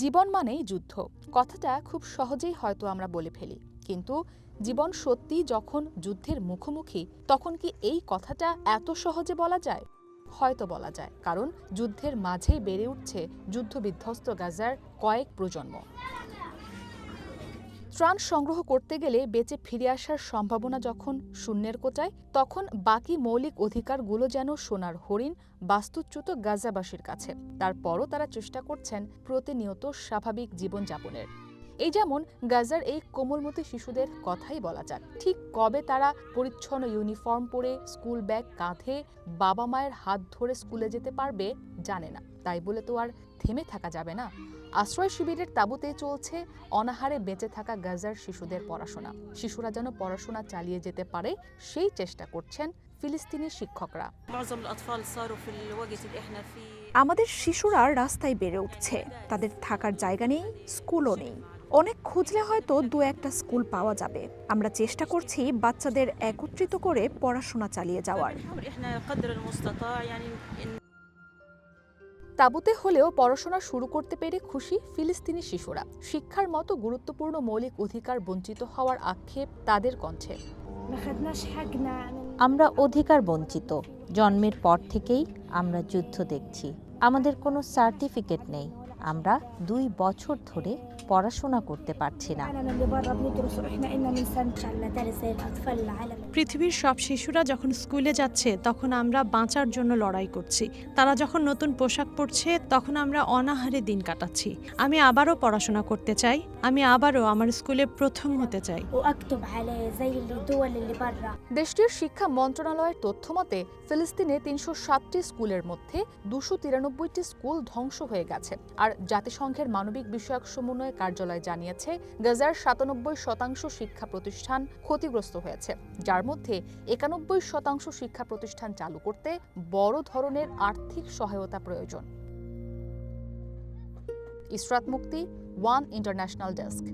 জীবন মানেই যুদ্ধ কথাটা খুব সহজেই হয়তো আমরা বলে ফেলি, কিন্তু জীবন সত্যি যখন যুদ্ধের মুখোমুখি তখন কি এই কথাটা এত সহজে বলা যায়? হয়তো বলা যায়, কারণ যুদ্ধের মাঝেই বেড়ে উঠছে যুদ্ধবিধ্বস্ত গাজার কয়েক প্রজন্ম। ত্রাণ সংগ্রহ করতে গেলে বেঁচে ফিরে আসার সম্ভাবনা যখন শূন্যের কোটায়, তখন বাকি মৌলিক অধিকারগুলো যেন সোনার হরিণ বাস্তুচ্যুত গাজাবাসীর কাছে। তারপরও তারা চেষ্টা করছেন প্রতিনিয়ত স্বাভাবিক জীবনযাপনের। এই যেমন গাজার এই কোমলমতি শিশুদের কথাই বলা যাক। ঠিক কবে তারা পরিচ্ছন্ন ইউনিফর্ম পরে স্কুল ব্যাগ কাঁধে বাবা মায়ের হাত ধরে স্কুলে যেতে পারবে জানে না। তাই বলে তো আর থেমে থাকা যাবে না। আশ্রয় শিবিরের তাঁবুতে চলছে অনাহারে বেঁচে থাকা গাজার শিশুদের পড়াশোনা। শিশুরা যেন পড়াশোনা চালিয়ে যেতে পারে সেই চেষ্টা করছেন ফিলিস্তিনি শিক্ষকরা। আমাদের শিশুরা রাস্তায় বেড়ে উঠছে, তাদের থাকার জায়গা নেই, স্কুলও নেই। অনেক খুঁজলে হয়তো দু একটা স্কুল পাওয়া যাবে। আমরা চেষ্টা করছি বাচ্চাদের একত্রিত করে পড়াশোনা চালিয়ে যাওয়ার। তাঁবুতে হলেও পড়াশোনা শুরু করতে পেরে খুশি ফিলিস্তিনি শিশুরা। শিক্ষার মতো গুরুত্বপূর্ণ মৌলিক অধিকার বঞ্চিত হওয়ার আক্ষেপ তাদের কণ্ঠে। আমরা অধিকার বঞ্চিত। জন্মের পর থেকেই আমরা যুদ্ধ দেখছি। আমাদের কোনো সার্টিফিকেট নেই। আমরা 2 বছর ধরে পড়াশোনা করতে পারছি না। পৃথিবীর সব শিশুরা যখন স্কুলে যাচ্ছে তখন আমরা বাঁচার জন্য লড়াই করছি। তারা যখন নতুন পোশাক পরছে তখন আমরা অনাহারে দিন কাটাচ্ছি। আমি আবারও পড়াশোনা করতে চাই। আমি আবারও আমার স্কুলে প্রথম হতে চাই। দেশটির শিক্ষা মন্ত্রণালয়ের তথ্য মতে ফিলিস্তিনে 307টি স্কুলের মধ্যে 293টি স্কুল ধ্বংস হয়ে গেছে। আর জাতিসংঘের মানবিক বিষয়ক সমন্বয় কার্যালয় জানিয়েছে গাজার 97% শিক্ষা প্রতিষ্ঠান ক্ষতিগ্রস্ত হয়েছে, যার মধ্যে 91% শিক্ষা প্রতিষ্ঠান চালু করতে বড় ধরনের আর্থিক সহায়তা প্রয়োজন। ইসরাত মুক্তি, ওয়ান ইন্টারন্যাশনাল ডেস্ক।